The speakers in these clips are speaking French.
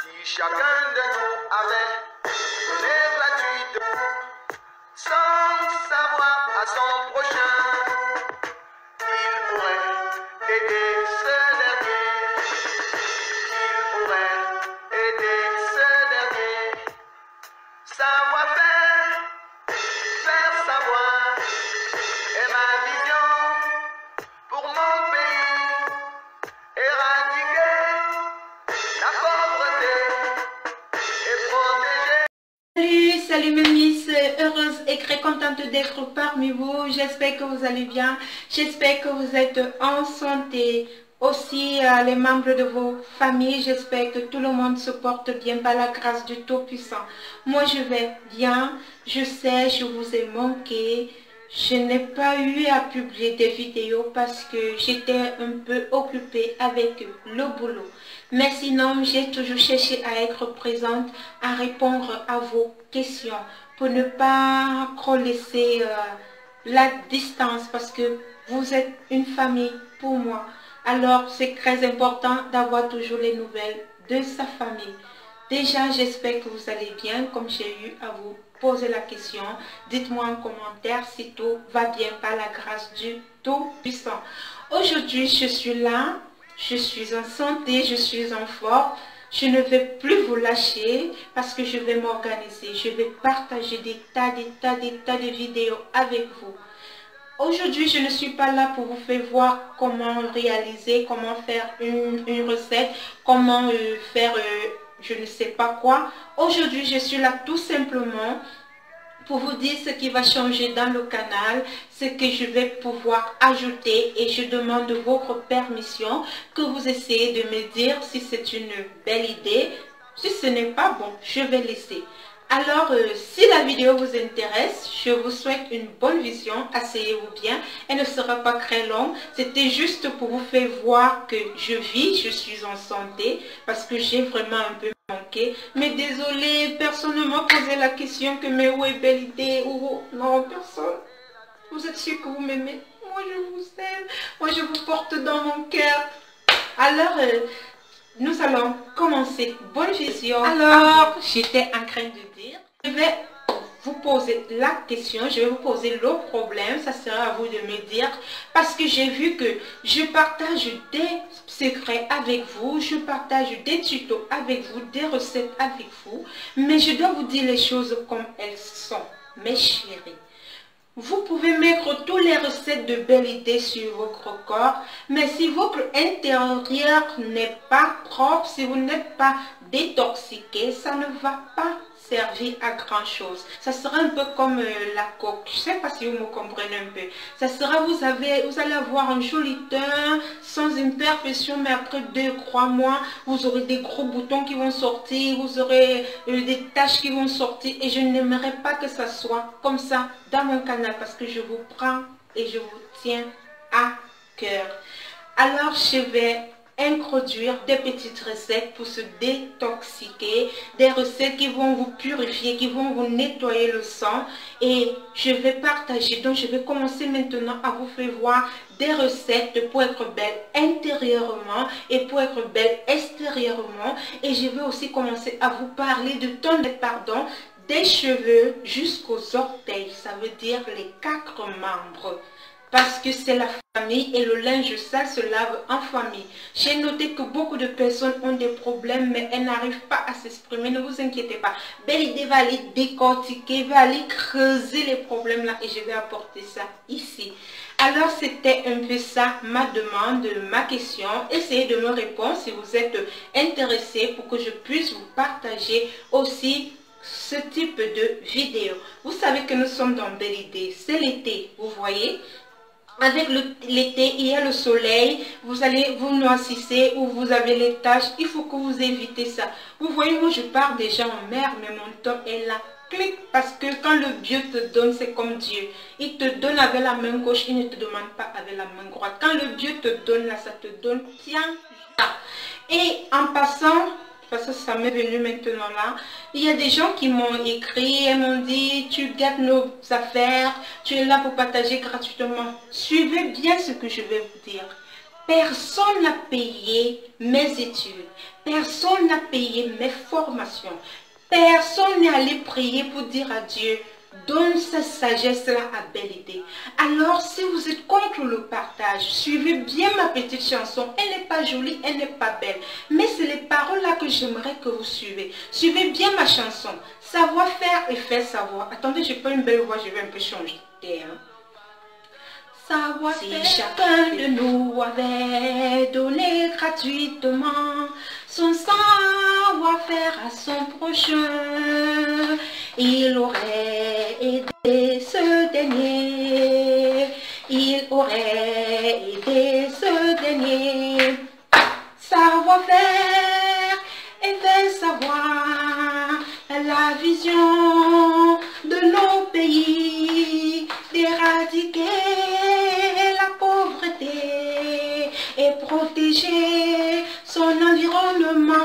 Si chacun de nous avait donné gratuitement, sans savoir à son prochain, il aurait aidé ce dernier, il aurait aidé ce dernier. Savoir-faire, faire savoir, est ma vision pour mon pays, éradiquer la pauvreté et protéger. Salut mes miss, heureuse et très contente d'être parmi vous. J'espère que vous allez bien, j'espère que vous êtes en santé. Aussi les membres de vos familles, j'espère que tout le monde se porte bien par la grâce du Tout-Puissant. Moi je vais bien, je sais, je vous ai manqué. Je n'ai pas eu à publier des vidéos parce que j'étais un peu occupée avec le boulot. Mais sinon, j'ai toujours cherché à être présente, à répondre à vos questions pour ne pas laisser la distance parce que vous êtes une famille pour moi. Alors, c'est très important d'avoir toujours les nouvelles de sa famille. Déjà, j'espère que vous allez bien, comme j'ai eu à vous poser la question. Dites-moi en commentaire si tout va bien par la grâce du Tout-Puissant. Aujourd'hui, je suis là, je suis en santé, je suis en forme. Je ne vais plus vous lâcher parce que je vais m'organiser. Je vais partager des tas de vidéos avec vous. Aujourd'hui, je ne suis pas là pour vous faire voir comment réaliser, comment faire une recette, comment faire je ne sais pas quoi. Aujourd'hui, je suis là tout simplement pour vous dire ce qui va changer dans le canal, ce que je vais pouvoir ajouter et je demande votre permission que vous essayez de me dire si c'est une belle idée. Si ce n'est pas bon, je vais laisser. Alors, si la vidéo vous intéresse, je vous souhaite une bonne vision. Asseyez-vous bien. Elle ne sera pas très longue. C'était juste pour vous faire voir que je vis, je suis en santé, parce que j'ai vraiment un peu manqué. Mais désolé, personne ne m'a posé la question que mais où est belle idée ou non, personne. Vous êtes sûr que vous m'aimez? Moi, je vous aime. Moi, je vous porte dans mon cœur. Alors, nous allons commencer. Bonne vision. Alors, j'étais en train de dire, je vais vous poser la question, je vais vous poser le problème, ça sera à vous de me dire, parce que j'ai vu que je partage des secrets avec vous, je partage des tutos avec vous, des recettes avec vous, mais je dois vous dire les choses comme elles sont, mes chéris. Vous pouvez mettre toutes les recettes de belles idées sur votre corps, mais si votre intérieur n'est pas propre, si vous n'êtes pas détoxiqué, ça ne va pas servir à grand chose. Ça sera un peu comme la coque. Je ne sais pas si vous me comprenez un peu. Ça sera, vous allez avoir un joli teint, sans imperfection, mais après 2-3 mois, vous aurez des gros boutons qui vont sortir, vous aurez des taches qui vont sortir, et je n'aimerais pas que ça soit comme ça dans mon canal parce que je vous prends et je vous tiens à cœur. Alors, je vais introduire des petites recettes pour se détoxiquer, des recettes qui vont vous purifier, qui vont vous nettoyer le sang, et je vais partager. Donc je vais commencer maintenant à vous faire voir des recettes pour être belle intérieurement et pour être belle extérieurement, et je vais aussi commencer à vous parler de des cheveux jusqu'aux orteils, ça veut dire les 4 membres. Parce que c'est la famille et le linge sale se lave en famille. J'ai noté que beaucoup de personnes ont des problèmes, mais elles n'arrivent pas à s'exprimer. Ne vous inquiétez pas. Belle idée va aller décortiquer, va aller creuser les problèmes là, et je vais apporter ça ici. Alors c'était un peu ça ma demande, ma question. Essayez de me répondre si vous êtes intéressé pour que je puisse vous partager aussi ce type de vidéo. Vous savez que nous sommes dans Belle Idée. C'est l'été, vous voyez. Avec l'été, il y a le soleil, vous allez vous noircissez ou vous avez les taches, il faut que vous évitez ça. Vous voyez, moi je pars déjà en mer, mais mon temps est là. Clic, parce que quand le Dieu te donne, c'est comme Dieu. Il te donne avec la main gauche, il ne te demande pas avec la main droite. Quand le Dieu te donne là, ça te donne, tiens, là. Et en passant, parce que ça m'est venu maintenant là, il y a des gens qui m'ont écrit et m'ont dit, tu gâtes nos affaires, tu es là pour partager gratuitement. Suivez bien ce que je vais vous dire. Personne n'a payé mes études. Personne n'a payé mes formations. Personne n'est allé prier pour dire à Dieu, donne cette sagesse-là à Belle Idée. Alors, si vous êtes contre le partage, suivez bien ma petite chanson. Elle n'est pas jolie, elle n'est pas belle. Mais c'est les paroles-là que j'aimerais que vous suivez. Suivez bien ma chanson. Savoir faire et faire savoir. Attendez, je n'ai pas une belle voix, je vais un peu changer d'air. Savoir si chacun de nous avait donné gratuitement son savoir-faire à son prochain, il aurait aidé ce dernier, il aurait aidé ce dernier. Savoir-faire et faire savoir la vision de nos pays, d'éradiquer la pauvreté et protéger son environnement.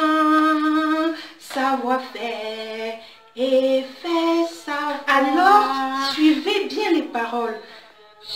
Savoir-faire et faire savoir. Alors, suivez bien les paroles.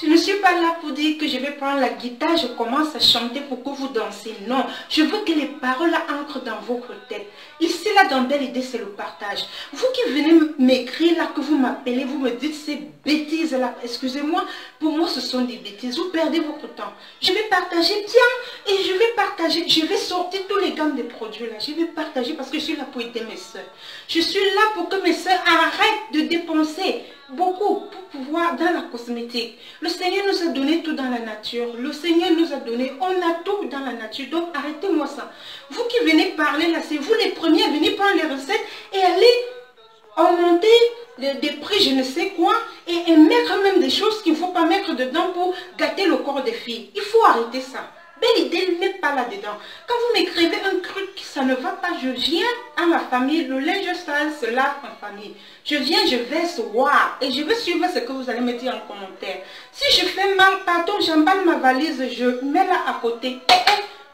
Je ne suis pas là pour dire que je vais prendre la guitare, je commence à chanter pour que vous dansez. Non, je veux que les paroles entrent dans votre tête. Ici, là, dans Belle Idée, c'est le partage. Vous qui venez m'écrire là, que vous m'appelez, vous me dites ces bêtises-là. Excusez-moi, pour moi, ce sont des bêtises. Vous perdez votre temps. Je vais partager bien et je vais partager. Je vais sortir tous les gammes des produits là. Je vais partager parce que je suis là pour aider mes soeurs. Je suis là pour que mes soeurs arrêtent de dépenser beaucoup pour pouvoir dans la cosmétique. Le Seigneur nous a donné tout dans la nature. Le Seigneur nous a donné, on a tout dans la nature. Donc arrêtez-moi ça. Vous qui venez parler là, c'est vous les premiers à venir prendre les recettes et aller augmenter des prix, je ne sais quoi, et mettre même des choses qu'il ne faut pas mettre dedans pour gâter le corps des filles. Il faut arrêter ça. Belle Idée n'est pas là-dedans. Quand vous m'écrivez un truc, ça ne va pas, je viens à ma famille, le linge sale se lave en famille. Je viens, je verse, waouh, et je vais suivre ce que vous allez me dire en commentaire. Si je fais mal, pardon, j'emballe ma valise, je mets là à côté.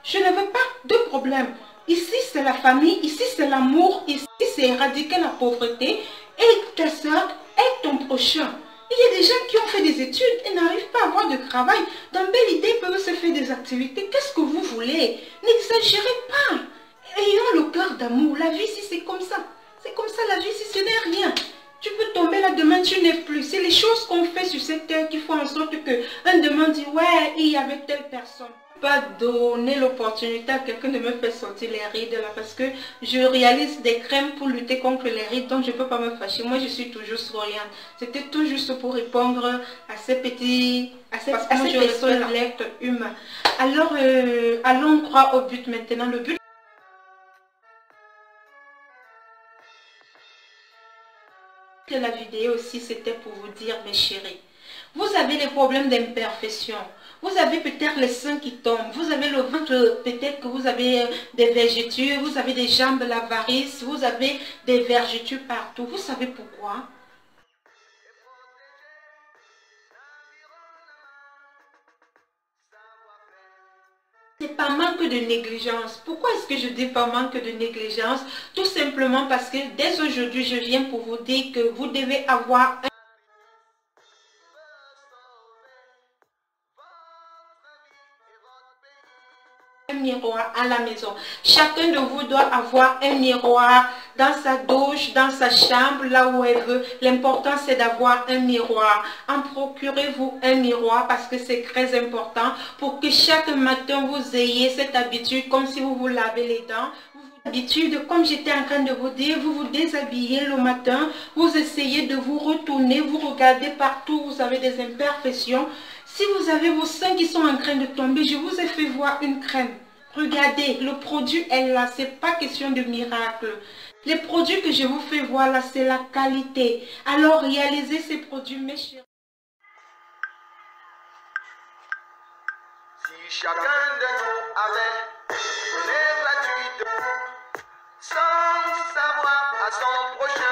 Je ne veux pas de problème. Ici, c'est la famille, ici, c'est l'amour, ici, c'est éradiquer la pauvreté. Et ta soeur, et ton prochain. Il y a des gens qui ont fait des études et n'arrivent pas à avoir de travail. Dans Belle Idée, ils peuvent se faire des activités. Qu'est-ce que vous voulez? N'exagérez pas. Ayons le cœur d'amour. La vie, si c'est comme ça. C'est comme ça la vie, si ce n'est rien. Tu peux tomber là demain, tu n'es plus. C'est les choses qu'on fait sur cette terre qui font en sorte que un demain dit, ouais, il y avait telle personne. Pas donner l'opportunité à quelqu'un de me faire sortir les rides là parce que je réalise des crèmes pour lutter contre les rides, donc je ne peux pas me fâcher. Moi je suis toujours souriante. C'était tout juste pour répondre à ces petits, à ces l'être humain. Alors allons droit au but maintenant. Le but de la vidéo aussi, c'était pour vous dire, mes chéris, vous avez des problèmes d'imperfection. Vous avez peut-être les seins qui tombent. Vous avez le ventre, peut-être que vous avez des vergetures. Vous avez des jambes, la varice. Vous avez des vergetures partout. Vous savez pourquoi? C'est pas manque de négligence. Pourquoi est-ce que je dis pas manque de négligence? Tout simplement parce que dès aujourd'hui, je viens pour vous dire que vous devez avoir un miroir à la maison. Chacun de vous doit avoir un miroir dans sa douche, dans sa chambre, là où elle veut. L'important c'est d'avoir un miroir. En procurez-vous un miroir parce que c'est très important pour que chaque matin vous ayez cette habitude comme si vous vous lavez les dents. Habitude, comme j'étais en train de vous dire, vous vous déshabillez le matin, vous essayez de vous retourner, vous regardez partout, vous avez des imperfections. Si vous avez vos seins qui sont en train de tomber, je vous ai fait voir une crème. Regardez, le produit est là, c'est pas question de miracle. Les produits que je vous fais voir là, c'est la qualité. Alors réalisez ces produits, mes chéris. Si chacun de nous avait donné gratuitement sans savoir à son prochain,